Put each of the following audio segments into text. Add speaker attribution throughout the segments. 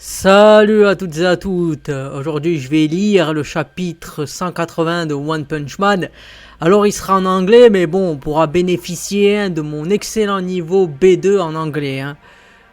Speaker 1: Salut à toutes et à toutes. Aujourd'hui je vais lire le chapitre 180 de One Punch Man. Alors il sera en anglais, mais bon, on pourra bénéficier de mon excellent niveau B2 en anglais.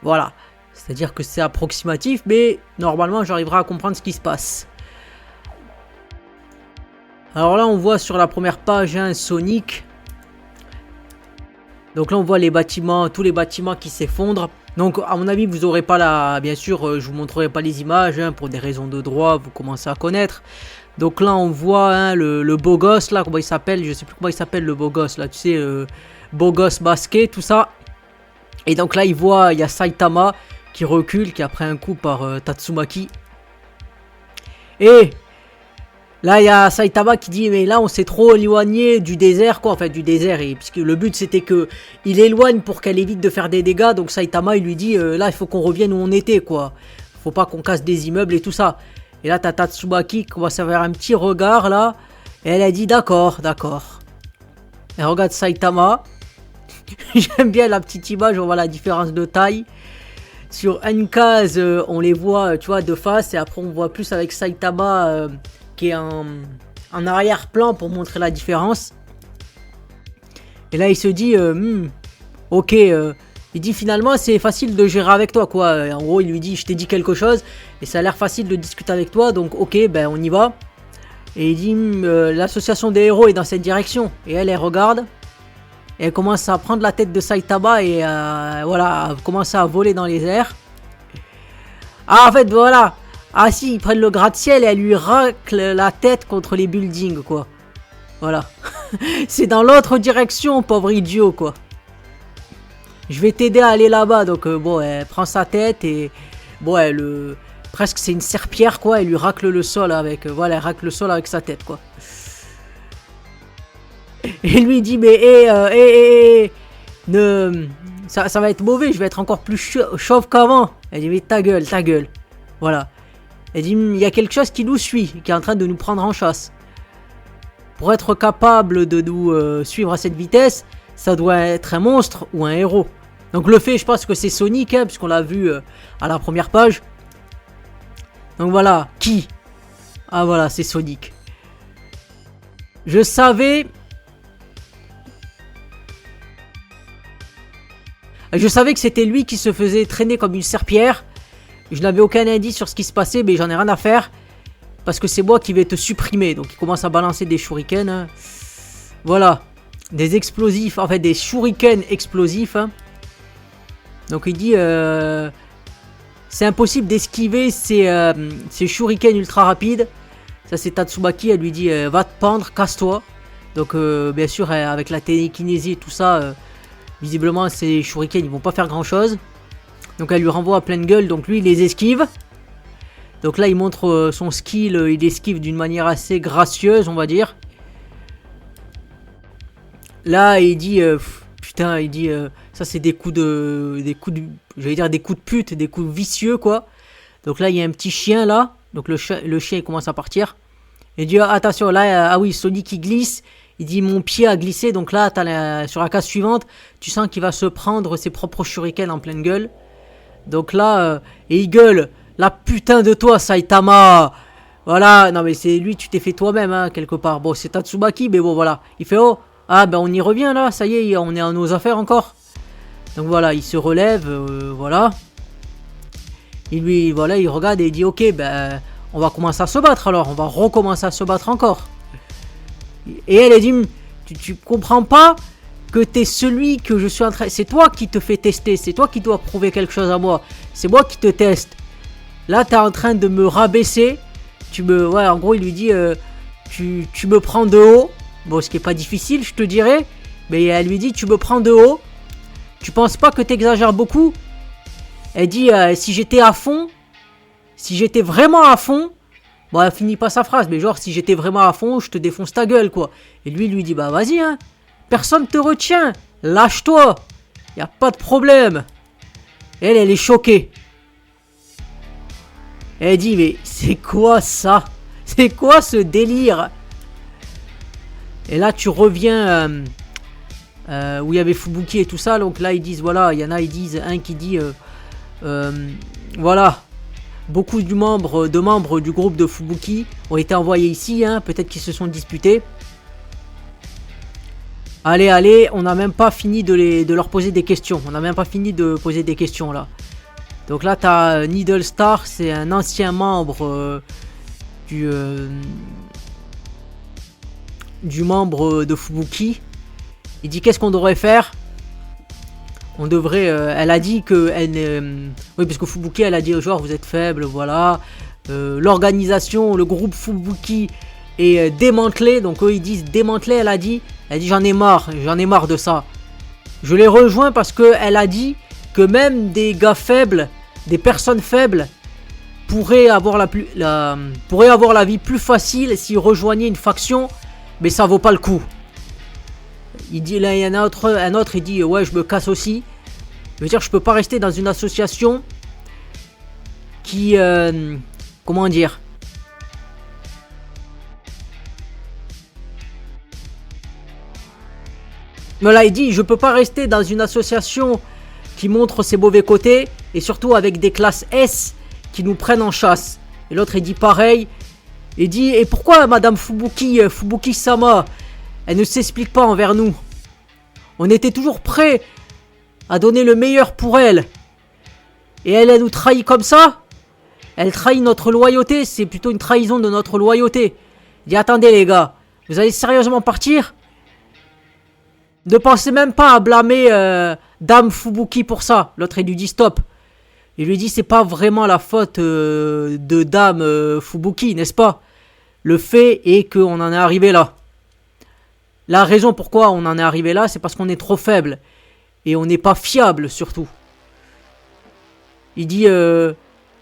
Speaker 1: Voilà, c'est-à-dire que c'est approximatif, mais normalement j'arriverai à comprendre ce qui se passe. Alors là on voit sur la première page Sonic. Donc là on voit les bâtiments, tous les bâtiments qui s'effondrent. Donc à mon avis vous aurez pas la... Bien sûr je vous montrerai pas les images pour des raisons de droit, vous commencez à connaître. Donc là on voit le beau gosse là, comment il s'appelle, je sais plus comment il s'appelle le beau gosse là, tu sais, beau gosse basket, tout ça. Et donc là il y a Saitama qui recule, qui a pris un coup par Tatsumaki. Et là il y a Saitama qui dit mais là on s'est trop éloigné du désert quoi, en fait du désert, et puisque le but c'était que il éloigne pour qu'elle évite de faire des dégâts. Donc Saitama il lui dit là il faut qu'on revienne où on était quoi, faut pas qu'on casse des immeubles et tout ça. Et là t'as Tatsumaki qui commence à faire un petit regard là, et elle a dit d'accord. Elle regarde Saitama. J'aime bien la petite image, on voit la différence de taille. Sur une case on les voit tu vois de face, et après on voit plus avec Saitama qui est en arrière-plan pour montrer la différence. Et là il se dit ok, il dit finalement c'est facile de gérer avec toi quoi. En gros il lui dit je t'ai dit quelque chose et ça a l'air facile de discuter avec toi, donc ok ben on y va. Et il dit l'association des héros est dans cette direction, et elle regarde et elle commence à prendre la tête de Saitama et voilà, elle commence à voler dans les airs. Ah en fait voilà. Ah si, ils prennent le gratte-ciel et elle lui racle la tête contre les buildings quoi. Voilà. C'est dans l'autre direction, pauvre idiot quoi. Je vais t'aider à aller là-bas. Donc bon, elle prend sa tête et bon, presque c'est une serpillère quoi. Elle lui racle le sol avec, voilà, elle racle le sol avec sa tête quoi. Et lui dit mais ça va être mauvais, je vais être encore plus chauve qu'avant. Elle dit mais ta gueule. Voilà. Elle dit il y a quelque chose qui nous suit, qui est en train de nous prendre en chasse. Pour être capable de nous suivre à cette vitesse, ça doit être un monstre ou un héros. Donc le fait, je pense que c'est Sonic, puisqu'on l'a vu à la première page. Donc voilà, qui? Ah voilà, c'est Sonic. Je savais que c'était lui qui se faisait traîner comme une serpillère. Je n'avais aucun indice sur ce qui se passait, mais j'en ai rien à faire. Parce que c'est moi qui vais te supprimer. Donc il commence à balancer des shurikens. Voilà. Des explosifs. En fait des shurikens explosifs. Donc il dit c'est impossible d'esquiver ces shurikens ultra rapides. Ça c'est Tatsumaki. Elle lui dit va te pendre, casse-toi. Donc bien sûr avec la télékinésie et tout ça, visiblement ces shurikens ils vont pas faire grand chose. Donc elle lui renvoie à pleine gueule, donc lui il les esquive. Donc là il montre son skill, il esquive d'une manière assez gracieuse on va dire. Là il dit putain, il dit ça c'est des coups de j'allais dire des coups de pute, des coups vicieux quoi. Donc là il y a un petit chien là, donc le chien il commence à partir. Il dit attention là, ah oui Sonic il glisse. Il dit mon pied a glissé, donc là sur la case suivante tu sens qu'il va se prendre ses propres shurikens en pleine gueule. Donc là, et il gueule, la putain de toi Saitama. Voilà, non mais c'est lui, tu t'es fait toi-même quelque part. Bon c'est Tatsumaki, mais bon voilà. Il fait oh, ah ben on y revient là, ça y est, on est à nos affaires encore. Donc voilà, il se relève, voilà. Il regarde et il dit ok, ben on va commencer à se battre alors, on va recommencer à se battre encore. Et elle dit, tu comprends pas que t'es celui que je suis en train... C'est toi qui te fais tester, c'est toi qui dois prouver quelque chose à moi. C'est moi qui te teste. Là, t'es en train de me rabaisser. Ouais, en gros, il lui dit... tu me prends de haut. Bon, ce qui est pas difficile, je te dirais. Mais elle lui dit, tu me prends de haut. Tu penses pas que t'exagères beaucoup? Elle dit, si j'étais à fond... Si j'étais vraiment à fond... Bon, elle finit pas sa phrase, mais genre, si j'étais vraiment à fond, je te défonce ta gueule, quoi. Et lui dit, bah vas-y, personne te retient. Lâche-toi. Y a pas de problème. Elle est choquée. Elle dit, mais c'est quoi ça? C'est quoi ce délire? Et là, tu reviens où il y avait Fubuki et tout ça. Donc là, ils disent, voilà, il y en a, ils disent, un qui dit, voilà, beaucoup de membres du groupe de Fubuki ont été envoyés ici, hein, peut-être qu'ils se sont disputés. Allez, allez, on n'a même pas fini de leur poser des questions. On n'a même pas fini de poser des questions là. Donc là, tu as Needle Star, c'est un ancien membre du membre de Fubuki. Il dit qu'est-ce qu'on devrait faire. On devrait... elle a dit que... oui, parce que Fubuki, elle a dit genre vous êtes faible, voilà. L'organisation, le groupe Fubuki est démantelé. Donc eux, ils disent démantelé, elle a dit j'en ai marre de ça. Je les rejoins parce qu'elle a dit que même des gars faibles, des personnes faibles, pourraient avoir la vie plus facile s'ils rejoignaient une faction, mais ça vaut pas le coup. Il dit, là il y en a un autre, il dit ouais je me casse aussi. Je veux dire je peux pas rester dans une association qui comment dire, voilà, il dit je peux pas rester dans une association qui montre ses mauvais côtés et surtout avec des classes S qui nous prennent en chasse. Et l'autre il dit pareil. Il dit et pourquoi Madame Fubuki-sama elle ne s'explique pas envers nous? On était toujours prêts à donner le meilleur pour elle. Et elle nous trahit comme ça? Elle trahit notre loyauté, c'est plutôt une trahison de notre loyauté. Il dit attendez les gars, vous allez sérieusement partir? Ne pensez même pas à blâmer Dame Fubuki pour ça. L'autre il lui dit stop. Il lui dit c'est pas vraiment la faute de Dame Fubuki, n'est-ce pas? Le fait est qu'on en est arrivé là. La raison pourquoi on en est arrivé là, c'est parce qu'on est trop faible. Et on n'est pas fiable surtout. Il dit...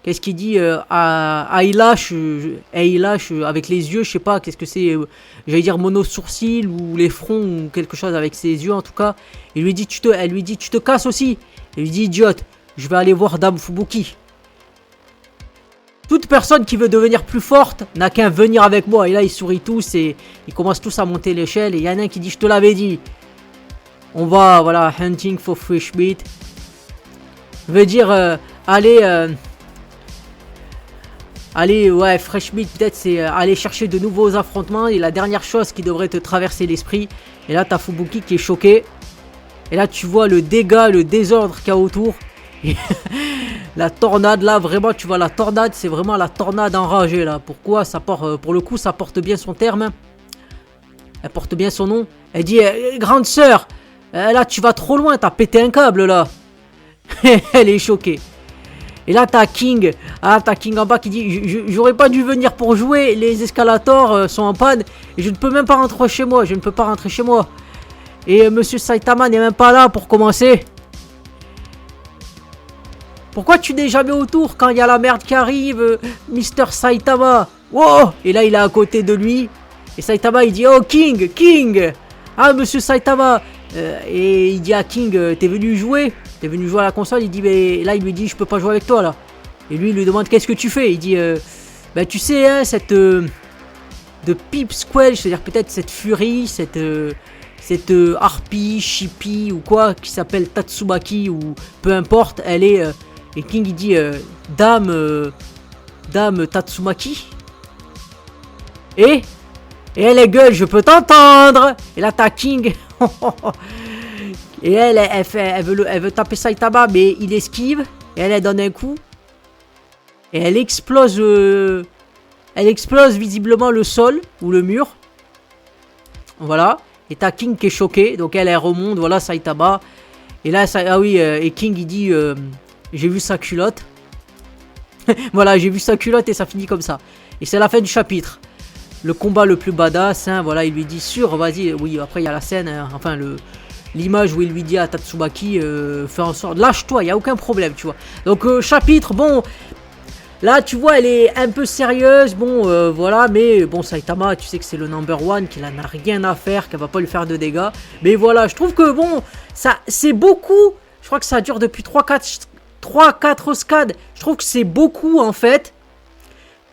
Speaker 1: qu'est-ce qu'il dit eyelash avec les yeux, je sais pas, qu'est-ce que c'est, j'allais dire mono-sourcil ou les fronts ou quelque chose avec ses yeux en tout cas. Elle lui dit tu te casses aussi. Elle lui dit idiote, je vais aller voir Dame Fubuki. Toute personne qui veut devenir plus forte n'a qu'à venir avec moi. Et là ils sourient tous et ils commencent tous à monter l'échelle. Et il y en a un qui dit je te l'avais dit. On va, voilà, hunting for fresh meat. Veut dire aller... Allez, ouais, fresh meat, peut-être c'est aller chercher de nouveaux affrontements. Et la dernière chose qui devrait te traverser l'esprit. Et là, t'as Fubuki qui est choqué. Et là, tu vois le dégât, le désordre qu'il y a autour. Et la tornade, là, vraiment, tu vois la tornade. C'est vraiment la tornade enragée, là. Pourquoi ça porte, pour le coup, ça porte bien son terme. Elle porte bien son nom. Elle dit, grande sœur, là, tu vas trop loin. T'as pété un câble, là. Elle est choquée. Et là, t'as King. Ah, t'as King en bas qui dit j'aurais pas dû venir pour jouer. Les escalators sont en panne. Et je ne peux même pas rentrer chez moi. Je ne peux pas rentrer chez moi. Et Monsieur Saitama n'est même pas là pour commencer. Pourquoi tu n'es jamais autour quand il y a la merde qui arrive, Mister Saitama? Wow! Et là, il est à côté de lui. Et Saitama, il dit oh, King, King! Ah, Monsieur Saitama! Et il dit à King t'es venu jouer? T'es venu jouer à la console, il dit mais là il lui dit je peux pas jouer avec toi là. Et lui il lui demande qu'est-ce que tu fais. Il dit bah tu sais hein, cette de Pip Squelch, c'est-à-dire peut-être cette furie, cette harpie, chippie ou quoi qui s'appelle Tatsumaki ou peu importe, elle est et King il dit dame Tatsumaki. Et elle gueule je peux t'entendre. Et là t'as King. Et elle veut taper Saitama, mais il esquive. Et elle donne un coup. Et elle explose visiblement le sol ou le mur. Voilà. Et t'as King qui est choqué. Donc elle remonte. Voilà Saitama. Et là, ah oui, et King il dit j'ai vu sa culotte. Voilà, j'ai vu sa culotte et ça finit comme ça. Et c'est la fin du chapitre. Le combat le plus badass. Hein, voilà, il lui dit sûr, vas-y. Oui, après il y a la scène. Hein, enfin, l'image où il lui dit à Tatsumaki fais en sorte, lâche-toi, il n'y a aucun problème, tu vois. Donc chapitre, bon, là tu vois elle est un peu sérieuse, bon voilà, mais bon Saitama tu sais que c'est le number one, qu'il en a rien à faire, qu'elle va pas lui faire de dégâts. Mais voilà, je trouve que bon, ça c'est beaucoup, je crois que ça dure depuis 3-4 scades, je trouve que c'est beaucoup en fait,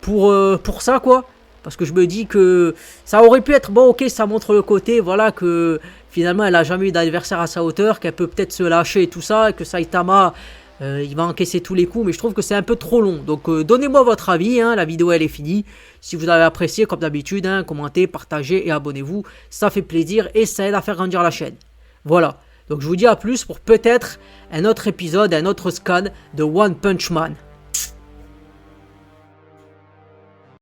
Speaker 1: pour ça quoi. Parce que je me dis que ça aurait pu être, bon ok, ça montre le côté, voilà, que finalement elle a jamais eu d'adversaire à sa hauteur, qu'elle peut peut-être se lâcher et tout ça, et que Saitama, Il va encaisser tous les coups, mais je trouve que c'est un peu trop long. Donc donnez-moi votre avis, hein, la vidéo elle est finie. Si vous avez apprécié, comme d'habitude, hein, commentez, partagez et abonnez-vous. Ça fait plaisir et ça aide à faire grandir la chaîne. Voilà, donc je vous dis à plus pour peut-être un autre épisode, un autre scan de One Punch Man.